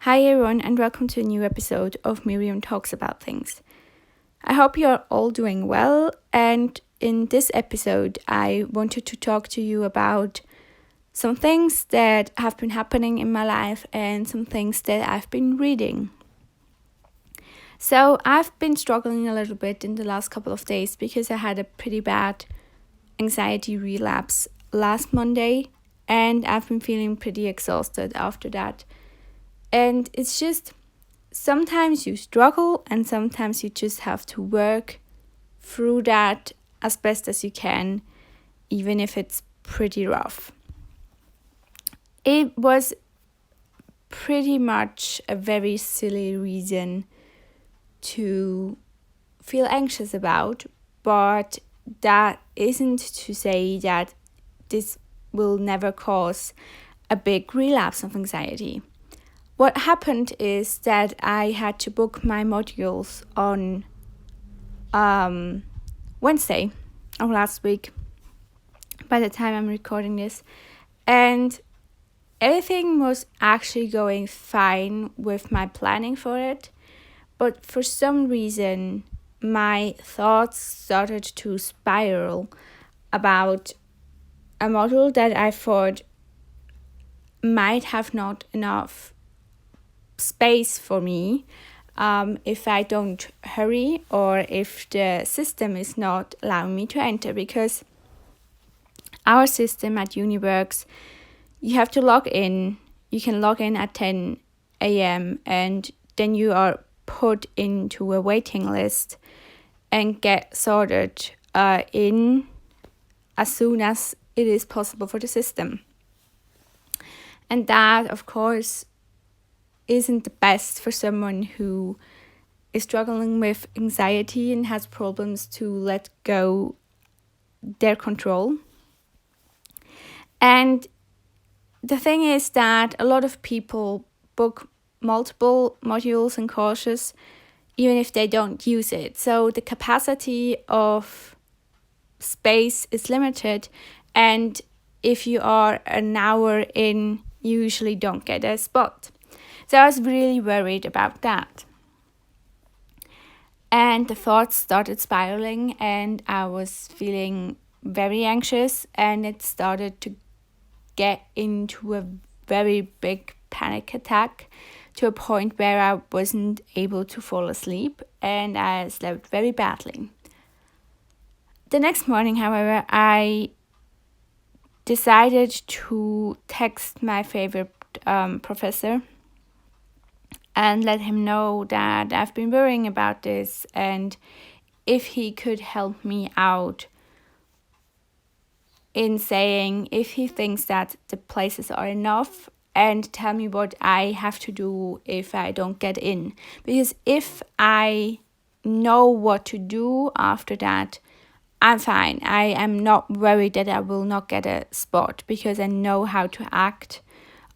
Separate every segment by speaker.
Speaker 1: Hi everyone and welcome to a new episode of Miriam Talks About Things. I hope you're all doing well, and in this episode I wanted to talk to you about some things that have been happening in my life and some things that I've been reading. So I've been struggling a little bit in the last couple of days because I had a pretty bad anxiety relapse last Monday and I've been feeling pretty exhausted after that. And it's just, sometimes you struggle and sometimes you just have to work through that as best as you can, even if it's pretty rough. It was pretty much a very silly reason to feel anxious about, but that isn't to say that this will never cause a big relapse of anxiety. What happened is that I had to book my modules on Wednesday of last week by the time I'm recording this, and everything was actually going fine with my planning for it, but for some reason my thoughts started to spiral about a module that I thought might have not enough space for me if I don't hurry or if the system is not allowing me to enter, because our system at uni works, you have to log in. You can log in at 10 a.m. and then you are put into a waiting list and get sorted in as soon as it is possible for the system. And that, of course, isn't the best for someone who is struggling with anxiety and has problems to let go their control. And the thing is that a lot of people book multiple modules and courses even if they don't use it. So the capacity of space is limited, and if you are an hour in, you usually don't get a spot. So I was really worried about that. And the thoughts started spiraling and I was feeling very anxious, and it started to get into a very big panic attack to a point where I wasn't able to fall asleep and I slept very badly. The next morning, however, I decided to text my favorite professor and let him know that I've been worrying about this and if he could help me out in saying if he thinks that the places are enough and tell me what I have to do if I don't get in. Because if I know what to do after that, I'm fine. I am not worried that I will not get a spot because I know how to act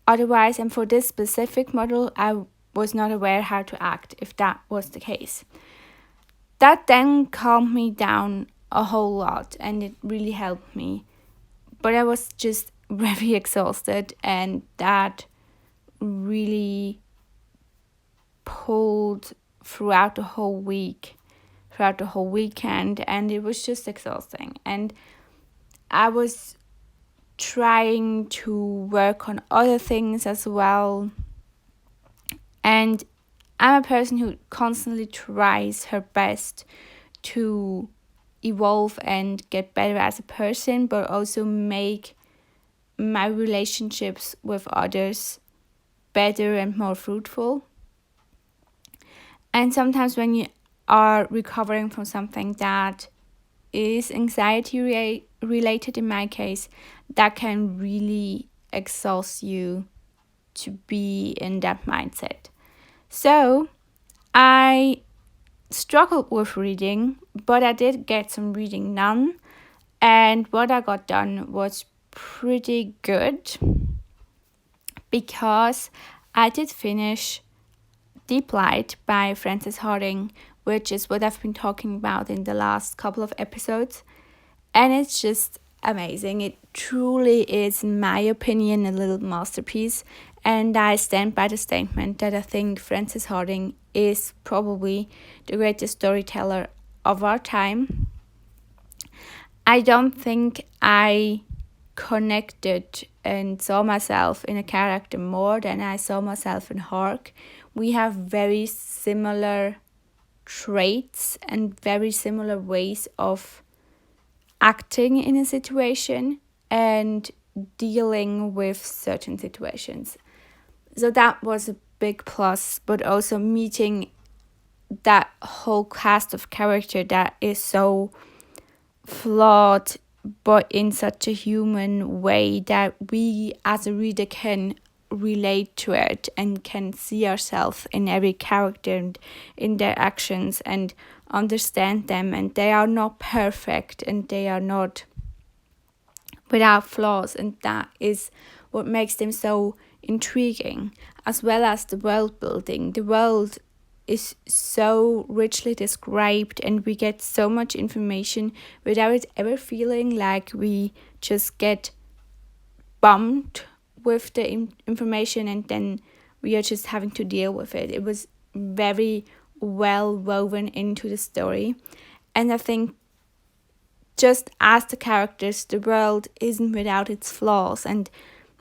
Speaker 1: otherwise. And for this specific model, I was not aware how to act if that was the case. That then calmed me down a whole lot and it really helped me. But I was just very exhausted, and that really pulled throughout the whole week, throughout the whole weekend, and it was just exhausting. And I was trying to work on other things as well. And I'm a person who constantly tries her best to evolve and get better as a person, but also make my relationships with others better and more fruitful. And sometimes when you are recovering from something that is anxiety related, in my case, that can really exhaust you to be in that mindset. So I struggled with reading, but I did get some reading done, and what I got done was pretty good because I did finish Deeplight by Hardinge, which is what I've been talking about in the last couple of episodes, and it's just amazing. It truly is, in my opinion, a little masterpiece, And I stand by the statement that I think Frances Hardinge is probably the greatest storyteller of our time. I don't think I connected and saw myself in a character more than I saw myself in Hark. We have very similar traits and very similar ways of acting in a situation and dealing with certain situations. So that was a big plus, but also meeting that whole cast of character that is so flawed but in such a human way that we as a reader can relate to it and can see ourselves in every character and in their actions and understand them, and they are not perfect and they are not without flaws, and that is what makes them so intriguing, as well as the world building. The world is so richly described and we get so much information without it ever feeling like we just get bumped with the information and then we are just having to deal with it. It was very well woven into the story, and I think just as the characters, the world isn't without its flaws, and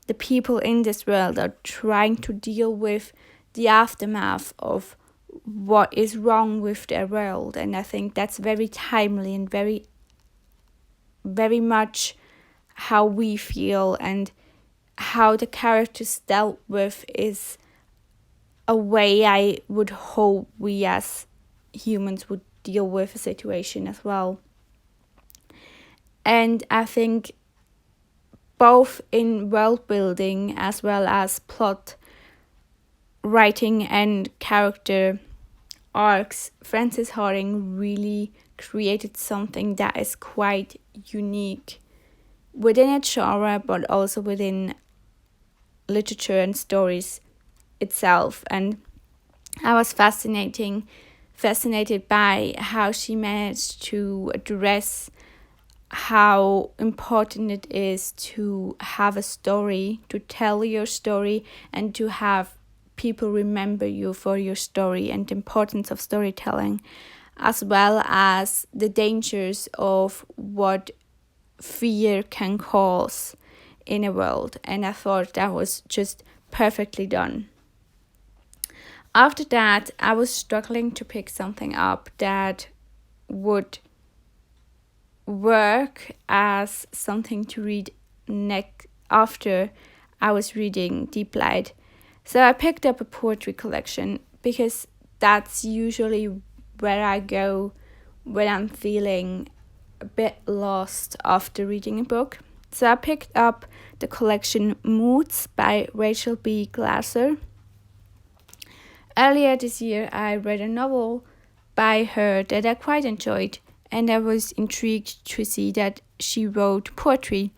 Speaker 1: the people in this world are trying to deal with the aftermath of what is wrong with their world. And I think that's very timely and very, very much how we feel, and how the characters dealt with is a way I would hope we as humans would deal with a situation as well. And I think both in world building as well as plot writing and character arcs, Frances Hardinge really created something that is quite unique within its genre, but also within literature and stories itself. And I was fascinated by how she managed to address how important it is to have a story, to tell your story, and to have people remember you for your story, and the importance of storytelling, as well as the dangers of what fear can cause in a world. And I thought that was just perfectly done. After that, I was struggling to pick something up that would work as something to read after I was reading Deeplight. So I picked up a poetry collection because that's usually where I go when I'm feeling a bit lost after reading a book. So I picked up the collection Moods by Rachel B. Glaser. Earlier this year, I read a novel by her that I quite enjoyed, and I was intrigued to see that she wrote poetry.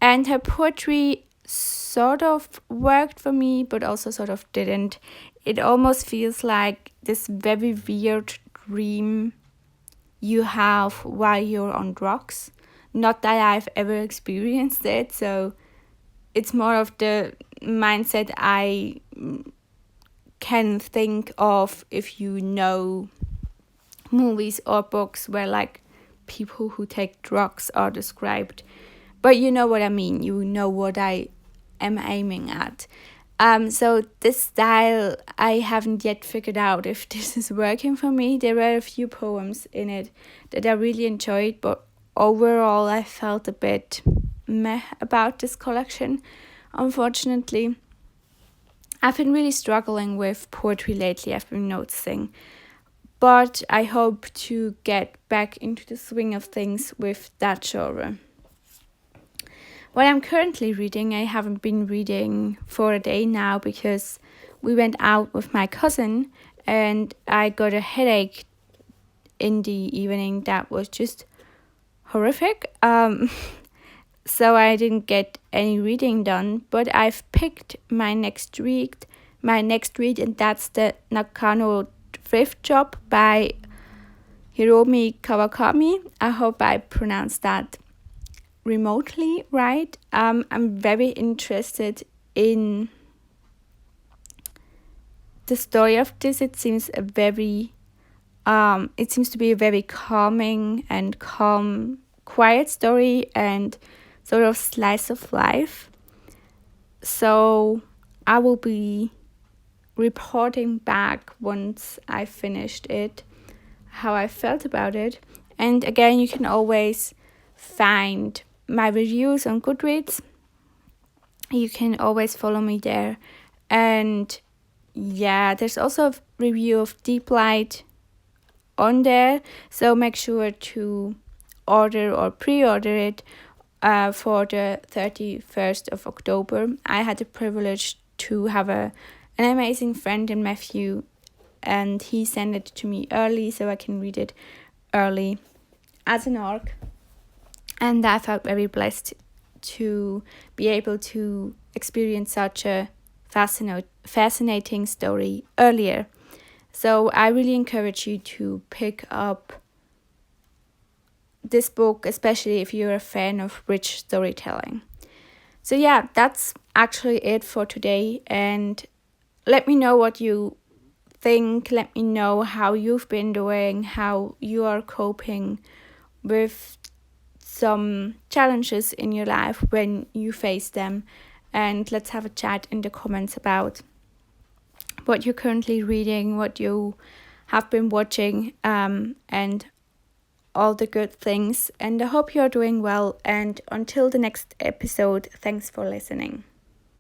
Speaker 1: And her poetry sort of worked for me, but also sort of didn't. It almost feels like this very weird dream you have while you're on drugs. Not that I've ever experienced it, so it's more of the mindset I can think of if you know movies or books where like people who take drugs are described. But you know what I mean, you know what I am aiming at. So this style, I haven't yet figured out if this is working for me. There were a few poems in it that I really enjoyed, but overall I felt a bit meh about this collection, unfortunately. I've been really struggling with poetry lately, I've been noticing. But I hope to get back into the swing of things with that genre. What I'm currently reading, I haven't been reading for a day now because we went out with my cousin and I got a headache in the evening that was just horrific. So I didn't get any reading done, but I've picked my next read, and that's the Nakano Thrift Job by Hiromi Kawakami. I hope I pronounced that remotely right. I'm very interested in the story of this, it seems to be a very calm, quiet story and sort of slice of life. So I will be reporting back once I finished it, how I felt about it. And again, you can always find my reviews on Goodreads. You can always follow me there. And yeah, there's also a review of Deeplight on there, so make sure to order or pre-order it for the 31st of October. I had the privilege to have an amazing friend in Matthew, and he sent it to me early so I can read it early as an orc. And I felt very blessed to be able to experience such a fascinating story earlier. So I really encourage you to pick up this book, especially if you're a fan of rich storytelling. So yeah, that's actually it for today. And let me know what you think. Let me know how you've been doing, how you are coping with some challenges in your life when you face them. And let's have a chat in the comments about what you're currently reading, what you have been watching, and all the good things. And I hope you're doing well. And until the next episode, thanks for listening.